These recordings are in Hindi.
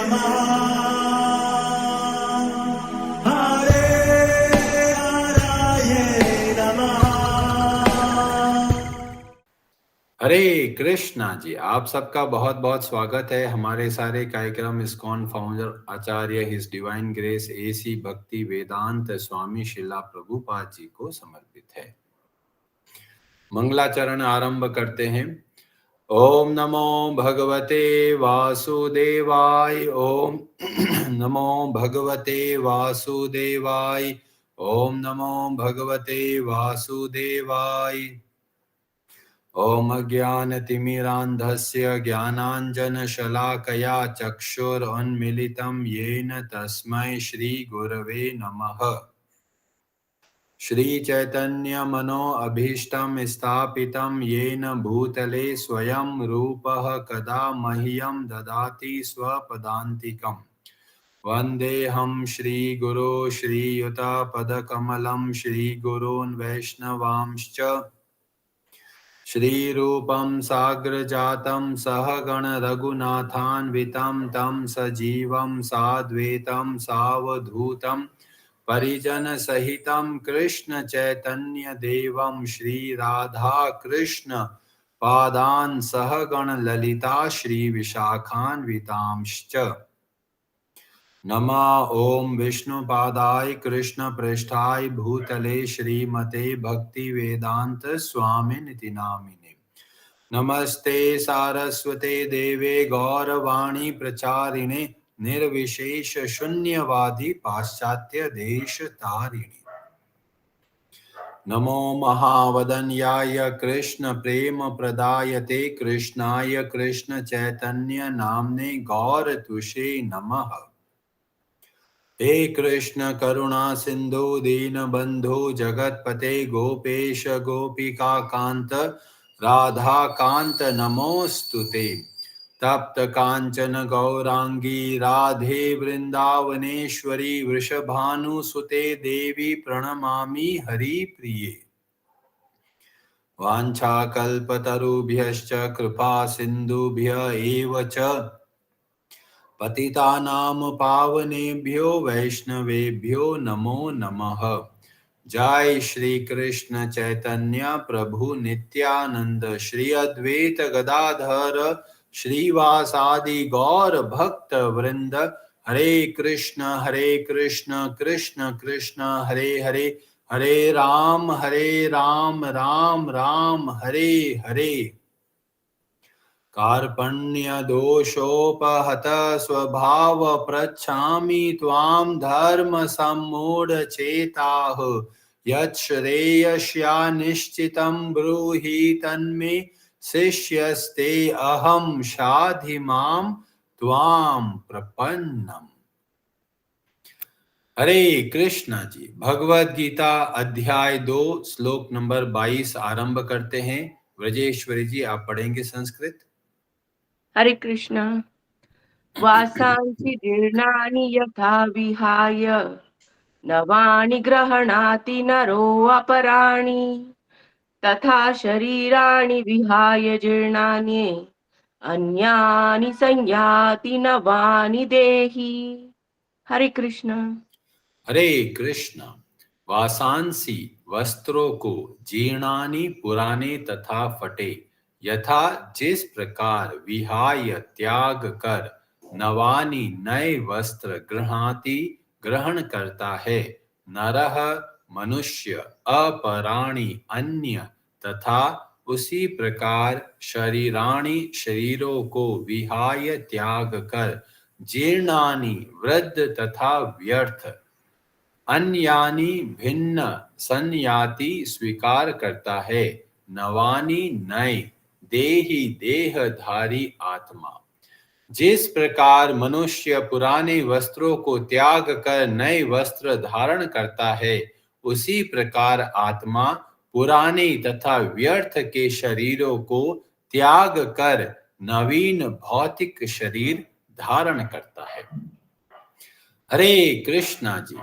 नमः हरे हराय नमः। हरे कृष्णा जी, आप सबका बहुत बहुत स्वागत है। हमारे सारे कार्यक्रम इस्कॉन फाउंडर आचार्य हिज डिवाइन ग्रेस एसी भक्ति वेदांत स्वामी शिला प्रभुपाद जी को समर्पित है। मंगलाचरण आरंभ करते हैं। ओम नमो भगवते वासुदेवाय। ओम नमो भगवते वासुदेवाय। ओम नमो भगवते वासुदेवाय। ओम ज्ञानतिमिरान्धस्य ज्ञानाञ्जनशलाकया चक्षुरुन्मीलितं येन तस्मै श्रीगुरवे नमः। श्रीचैतन्यमनोऽभीष्टं स्थापितं येन भूतले स्वयं रूपः कदा मह्यं ददाति स्वपदान्तिकम्। वन्देऽहं श्रीगुरो श्रीयुतपदकमलं श्रीगुरून् वैष्णवांश्च श्रीरूपं साग्रजातं सहगण रघुनाथान्वितं तं सजीवं साद्वैतं सावधूतं परिजनसहितं कृष्ण चैतन्य देवं श्रीराधा कृष्ण पादान् सहगण ललिता श्रीविशाखान्वितांश्च नमः। ओम विष्णुपादाय कृष्णपृष्ठाय भूतले श्रीमते भक्तिवेदांत स्वामिनिति नामिने। नमस्ते सारस्वते देवे गौरवाणी प्रचारिणे निर्विशेष शून्यवादी पाश्चात्य देश तारिणे। नमो महावदन्याय कृष्ण प्रेम प्रदायते कृष्णाय कृष्ण चैतन्य नाम्ने गौरतुषे नमः। हे कृष्ण करुणा सिंधु दीनबंधु जगतपते गोपेश गोपिका कांत राधा कांत नमोस्तुते। तप्त कांचन गौरांगी राधे वृंदावनेश्वरी वृषभानुसुते देवी प्रणमामि हरिप्रिये। वाञ्छाकल्पतरुभ्यश्च कृपा सिन्धुभ्य एव च पतितानां पावनेभ्यो वैष्णवेभ्यो नमो नमः। जय श्री कृष्ण चैतन्य प्रभु नित्यानंद श्री अद्वैत गदाधर श्रीवासादि गौर भक्त वृंद। हरे कृष्ण कृष्ण कृष्ण हरे हरे, हरे राम राम राम हरे हरे। कार्पण्य दोषोपहत स्वभाव पृच्छामि त्वां धर्म सम्मूढ़ चेताः। यच्छ्रेयस्या निश्चितं ब्रूहि तन्मे शिष्यस्ते अहं शाधि मां त्वां प्रपन्नम्। हरे कृष्णा जी, भगवद गीता अध्याय 2 श्लोक नंबर 22 आरंभ करते हैं। व्रजेश्वरी जी, आप पढ़ेंगे संस्कृत। हरे कृष्ण। वासांसि जीर्णानि यथा विहाय नवानि गृह्णाति नरो अपराणि तथा शरीराणि विहाय जीर्णानि अन्यानि संयाति नवानि देहि। हरे कृष्ण। हरे कृष्ण। वासांसी वस्त्रों को, जीर्णानि पुराने तथा फटे, यथा जिस प्रकार विहाय त्याग कर नवानि नए वस्त्र गृहाति ग्रहण करता है नरह मनुष्य अपराणि अन्य, तथा उसी प्रकार शरीराणि शरीरों को विहाय त्याग कर जीर्णानि वृद्ध तथा व्यर्थ अन्यानि भिन्न संयाति स्वीकार करता है नवानि नए देही देहधारी आत्मा। जिस प्रकार मनुष्य पुराने वस्त्रों को त्याग कर नए वस्त्र धारण करता है, उसी प्रकार आत्मा पुराने तथा व्यर्थ के शरीरों को त्याग कर नवीन भौतिक शरीर धारण करता है। हरे कृष्णा जी,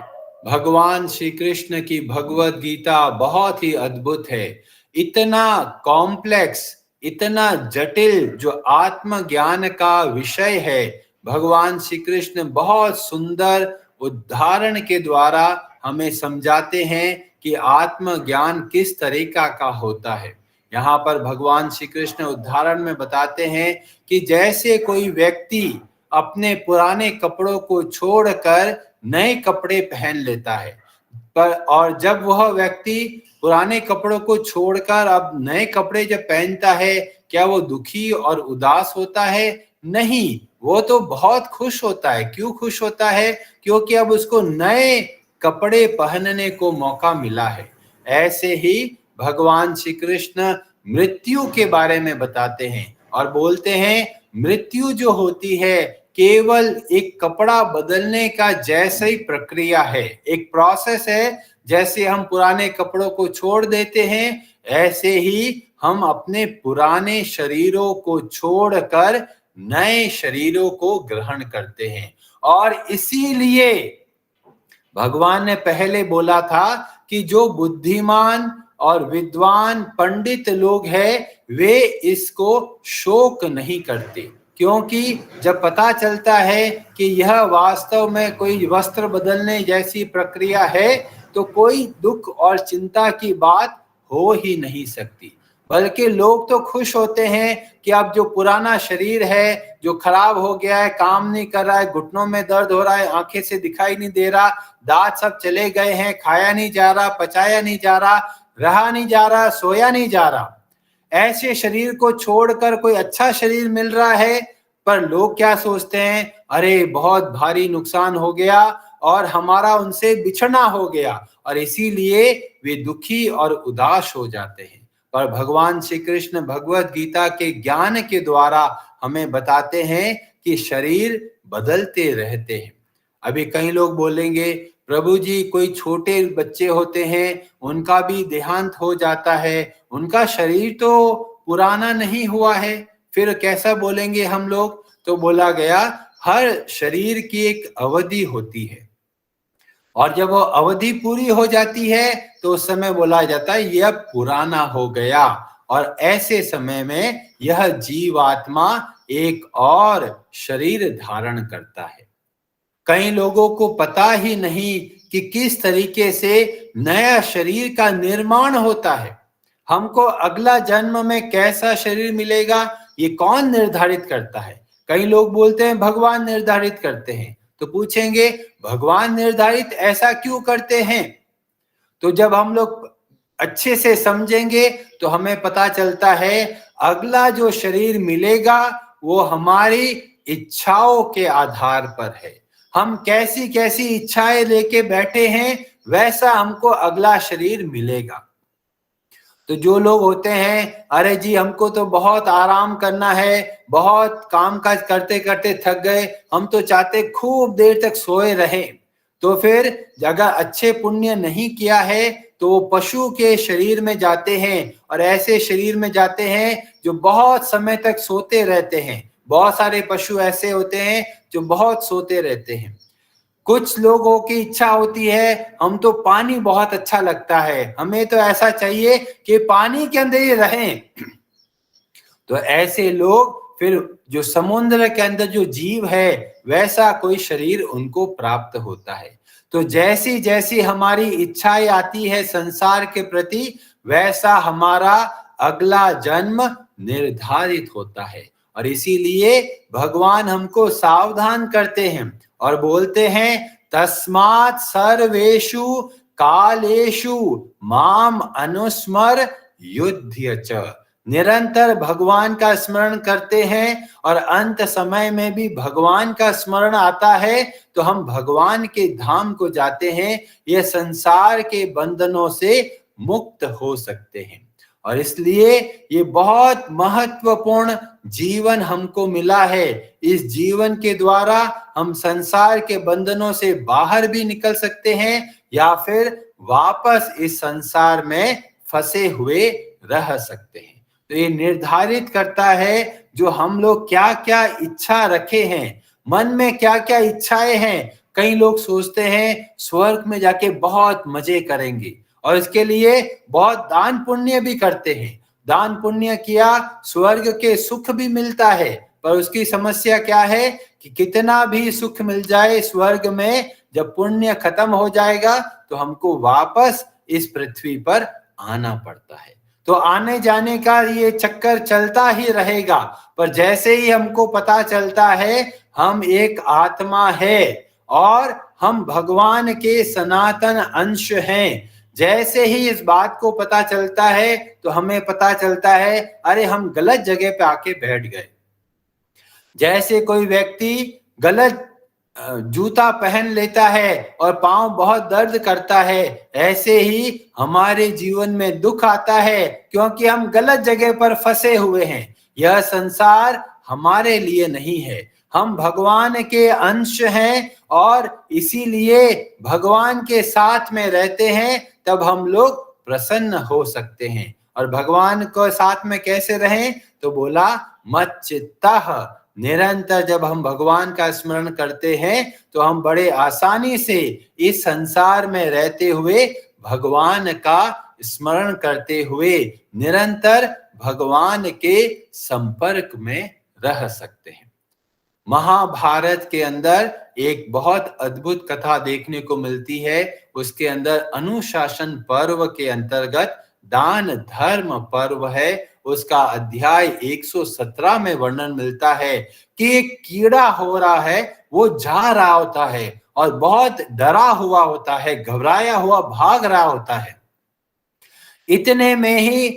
भगवान श्री कृष्ण की भगवत गीता बहुत ही अद्भुत है। इतना कॉम्प्लेक्स, इतना जटिल जो आत्मज्ञान का विषय है, भगवान श्री कृष्ण बहुत सुंदर उदाहरण के द्वारा हमें समझाते हैं कि आत्मज्ञान किस तरीका का होता है। यहाँ पर भगवान श्री कृष्ण उदाहरण में बताते हैं कि जैसे कोई व्यक्ति अपने पुराने कपड़ों को छोड़कर नए कपड़े पहन लेता है, और जब वह व्यक्ति पुराने कपड़ों को छोड़कर अब नए कपड़े जब पहनता है, क्या वो दुखी और उदास होता है? नहीं, वो तो बहुत खुश होता है। क्यों खुश होता है? क्योंकि अब उसको नए कपड़े पहनने को मौका मिला है। ऐसे ही भगवान श्री कृष्ण मृत्यु के बारे में बताते हैं और बोलते हैं मृत्यु जो होती है केवल एक कपड़ा बदलने का जैसे ही प्रक्रिया है, एक प्रोसेस है। जैसे हम पुराने कपड़ों को छोड़ देते हैं, ऐसे ही हम अपने पुराने शरीरों को छोड़कर नए शरीरों को ग्रहण करते हैं। और इसीलिए भगवान ने पहले बोला था कि जो बुद्धिमान और विद्वान पंडित लोग हैं वे इसको शोक नहीं करते, क्योंकि जब पता चलता है कि यह वास्तव में कोई वस्त्र बदलने जैसी प्रक्रिया है तो कोई दुख और चिंता की बात हो ही नहीं सकती, बल्कि लोग तो खुश होते हैं कि अब जो पुराना शरीर है जो खराब हो गया है, काम नहीं कर रहा है, घुटनों में दर्द हो रहा है, आंखें से दिखाई नहीं दे रहा, दांत सब चले गए हैं, खाया नहीं जा रहा, पचाया नहीं जा रहा, रहा नहीं जा रहा, सोया नहीं जा रहा, ऐसे शरीर को छोड़कर कोई अच्छा शरीर मिल रहा है। पर लोग क्या सोचते हैं? अरे बहुत भारी नुकसान हो गया और हमारा उनसे बिछड़ना हो गया, और इसीलिए वे दुखी और उदास हो जाते हैं। पर भगवान श्री कृष्ण भगवत गीता के ज्ञान के द्वारा हमें बताते हैं कि शरीर बदलते रहते हैं। अभी कई लोग बोलेंगे प्रभु जी कोई छोटे बच्चे होते हैं उनका भी देहांत हो जाता है, उनका शरीर तो पुराना नहीं हुआ है, फिर कैसा बोलेंगे हम लोग? तो बोला गया हर शरीर की एक अवधि होती है और जब वो अवधि पूरी हो जाती है तो उस समय बोला जाता है यह पुराना हो गया, और ऐसे समय में यह जीवात्मा एक और शरीर धारण करता है। कई लोगों को पता ही नहीं कि किस तरीके से नया शरीर का निर्माण होता है। हमको अगला जन्म में कैसा शरीर मिलेगा ये कौन निर्धारित करता है? कई लोग बोलते हैं भगवान निर्धारित करते हैं। तो पूछेंगे भगवान निर्धारित ऐसा क्यों करते हैं? तो जब हम लोग अच्छे से समझेंगे तो हमें पता चलता है अगला जो शरीर मिलेगा वो हमारी इच्छाओं के आधार पर है। हम कैसी कैसी इच्छाएं लेके बैठे हैं वैसा हमको अगला शरीर मिलेगा। तो जो लोग होते हैं अरे जी हमको तो बहुत आराम करना है, बहुत काम काज करते करते थक गए, हम तो चाहते खूब देर तक सोए रहें, तो फिर अगर अच्छे पुण्य नहीं किया है तो वो पशु के शरीर में जाते हैं और ऐसे शरीर में जाते हैं जो बहुत समय तक सोते रहते हैं। बहुत सारे पशु ऐसे होते हैं जो बहुत सोते रहते हैं। कुछ लोगों की इच्छा होती है हम तो पानी बहुत अच्छा लगता है, हमें तो ऐसा चाहिए कि पानी के अंदर ही रहें। तो ऐसे लोग फिर जो समुद्र के अंदर जो जीव है वैसा कोई शरीर उनको प्राप्त होता है। तो जैसी जैसी हमारी इच्छाएं आती है संसार के प्रति वैसा हमारा अगला जन्म निर्धारित होता है, और इसीलिए भगवान हमको सावधान करते हैं और बोलते हैं तस्मात् सर्वेषु कालेषु माम अनुस्मर युध्य च। निरंतर भगवान का स्मरण करते हैं और अंत समय में भी भगवान का स्मरण आता है तो हम भगवान के धाम को जाते हैं, यह संसार के बंधनों से मुक्त हो सकते हैं। और इसलिए ये बहुत महत्वपूर्ण जीवन हमको मिला है। इस जीवन के द्वारा हम संसार के बंधनों से बाहर भी निकल सकते हैं या फिर वापस इस संसार में फंसे हुए रह सकते हैं। तो ये निर्धारित करता है जो हम लोग क्या क्या इच्छा रखे हैं, मन में क्या क्या इच्छाएं हैं। कई लोग सोचते हैं स्वर्ग में जाके बहुत मजे करेंगे और इसके लिए बहुत दान पुण्य भी करते हैं। दान पुण्य किया स्वर्ग के सुख भी मिलता है, पर उसकी समस्या क्या है कि कितना भी सुख मिल जाए स्वर्ग में, जब पुण्य खत्म हो जाएगा तो हमको वापस इस पृथ्वी पर आना पड़ता है। तो आने जाने का ये चक्कर चलता ही रहेगा। पर जैसे ही हमको पता चलता है हम एक आत्मा है और हम भगवान के सनातन अंश हैं, जैसे ही इस बात को पता चलता है तो हमें पता चलता है अरे हम गलत जगह पे आके बैठ गए। जैसे कोई व्यक्ति गलत जूता पहन लेता है और पांव बहुत दर्द करता है, ऐसे ही हमारे जीवन में दुख आता है क्योंकि हम गलत जगह पर फंसे हुए हैं। यह संसार हमारे लिए नहीं है, हम भगवान के अंश हैं और इसीलिए भगवान के साथ में रहते हैं, तब हम लोग प्रसन्न हो सकते हैं। और भगवान को साथ में कैसे रहें? तो बोला मच्चित्तः, निरंतर जब हम भगवान का स्मरण करते हैं तो हम बड़े आसानी से इस संसार में रहते हुए भगवान का स्मरण करते हुए निरंतर भगवान के संपर्क में रह सकते हैं। महाभारत के अंदर एक बहुत अद्भुत कथा देखने को मिलती है। उसके अंदर अनुशासन पर्व के अंतर्गत दान धर्म पर्व है, उसका अध्याय 117 में वर्णन मिलता है कि एक कीड़ा हो रहा है, वो जा रहा होता है और बहुत डरा हुआ होता है, घबराया हुआ भाग रहा होता है। इतने में ही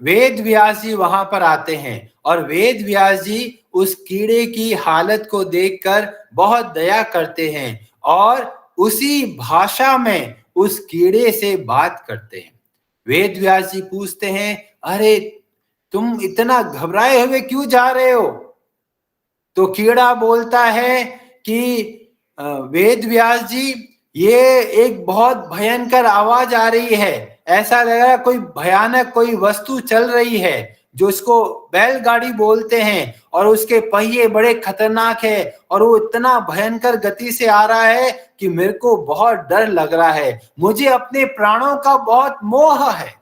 वेद व्यास जी वहां पर आते हैं और वेद व्यास जी उस कीड़े की हालत को देखकर बहुत दया करते हैं और उसी भाषा में उस कीड़े से बात करते हैं। वेद व्यास जी पूछते हैं, अरे तुम इतना घबराए हुए क्यों जा रहे हो? तो कीड़ा बोलता है कि वेद व्यास जी, ये एक बहुत भयंकर आवाज आ रही है, ऐसा लग रहा है कोई भयानक कोई वस्तु चल रही है जो इसको बैलगाड़ी बोलते हैं और उसके पहिए बड़े खतरनाक है और वो इतना भयंकर गति से आ रहा है कि मेरे को बहुत डर लग रहा है, मुझे अपने प्राणों का बहुत मोह है।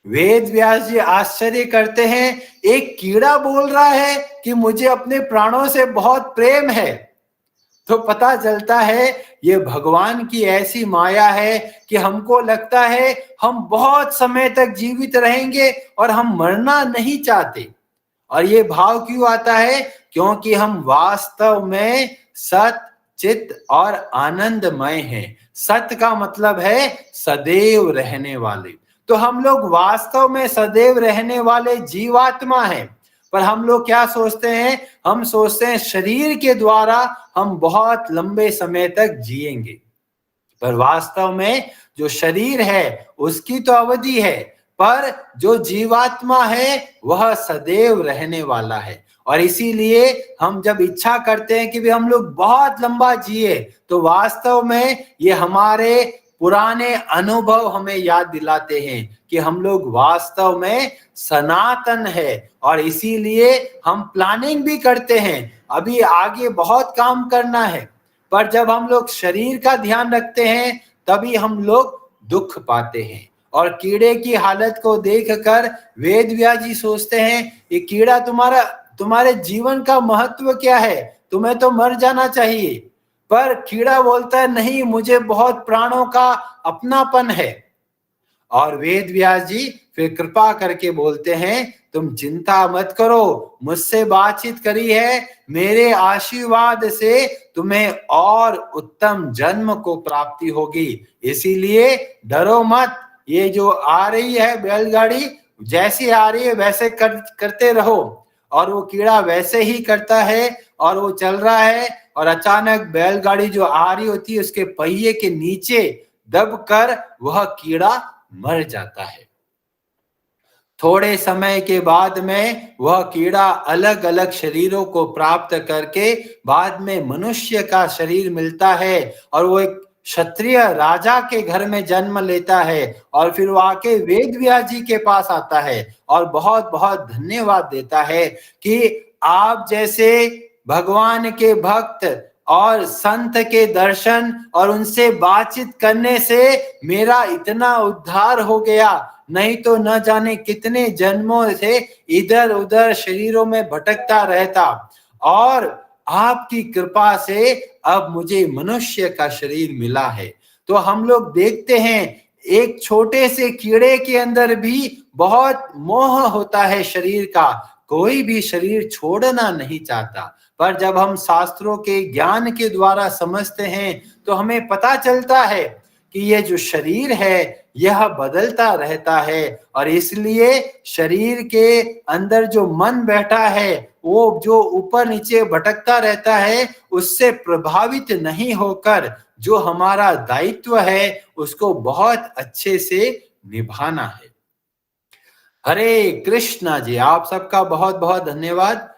वेद व्यास जी आश्चर्य करते हैं, एक कीड़ा बोल रहा है कि मुझे अपने प्राणों से बहुत प्रेम है। तो पता चलता है ये भगवान की ऐसी माया है कि हमको लगता है हम बहुत समय तक जीवित रहेंगे और हम मरना नहीं चाहते। और ये भाव क्यों आता है? क्योंकि हम वास्तव में सत चित और आनंदमय हैं। सत्य का मतलब है सदैव रहने वाले। तो हम लोग वास्तव में सदैव रहने वाले जीवात्मा हैं। पर हम लोग क्या सोचते हैं? हम सोचते हैं शरीर के द्वारा हम बहुत लंबे समय तक जिएंगे, पर वास्तव में जो शरीर है उसकी तो अवधि है, पर जो जीवात्मा है वह सदैव रहने वाला है। और इसीलिए हम जब इच्छा करते हैं कि भी हम लोग बहुत लंबा जिए, तो वास्तव में ये हमारे पुराने अनुभव हमें याद दिलाते हैं कि हम लोग वास्तव में सनातन है। और इसीलिए हम प्लानिंग भी करते हैं, अभी आगे बहुत काम करना है, पर जब हम लोग शरीर का ध्यान रखते हैं तभी हम लोग दुख पाते हैं। और कीड़े की हालत को देखकर वेद व्यास जी सोचते हैं, ये कीड़ा तुम्हारे जीवन का महत्व क्या है? तुम्हें तो मर जाना चाहिए। पर कीड़ा बोलता है, नहीं, मुझे बहुत प्राणों का अपनापन है। और वेद व्यास जी फिर कृपा करके बोलते हैं, तुम चिंता मत करो, मुझसे बातचीत करी है, मेरे आशीर्वाद से तुम्हें और उत्तम जन्म को प्राप्ति होगी, इसीलिए डरो मत। ये जो आ रही है बैलगाड़ी, जैसी आ रही है वैसे करते रहो। और वो कीड़ा वैसे ही करता है और वो चल रहा है और अचानक बैलगाड़ी जो आ रही होती है उसके पहिए के नीचे दबकर वह कीड़ा मर जाता है। थोड़े समय के बाद में वह कीड़ा अलग अलग शरीरों को प्राप्त करके बाद में मनुष्य का शरीर मिलता है और वो एक क्षत्रिय राजा के घर में जन्म लेता है। और फिर वो आके वेद व्यास जी के पास आता है और बहुत बहुत धन्यवाद देता है कि आप जैसे भगवान के भक्त और संत के दर्शन और उनसे बातचीत करने से मेरा इतना उद्धार हो गया, नहीं तो न जाने कितने जन्मों से इधर उधर शरीरों में भटकता रहता। और आपकी कृपा से अब मुझे मनुष्य का शरीर मिला है। तो हम लोग देखते हैं एक छोटे से कीड़े के अंदर भी बहुत मोह होता है शरीर का, कोई भी शरीर छोड़ना नहीं चाहता। पर जब हम शास्त्रों के ज्ञान के द्वारा समझते हैं तो हमें पता चलता है कि ये जो शरीर है यह बदलता रहता है, और इसलिए शरीर के अंदर जो मन बैठा है वो जो ऊपर नीचे भटकता रहता है उससे प्रभावित नहीं होकर जो हमारा दायित्व है उसको बहुत अच्छे से निभाना है। हरे कृष्णा जी, आप सबका बहुत बहुत धन्यवाद।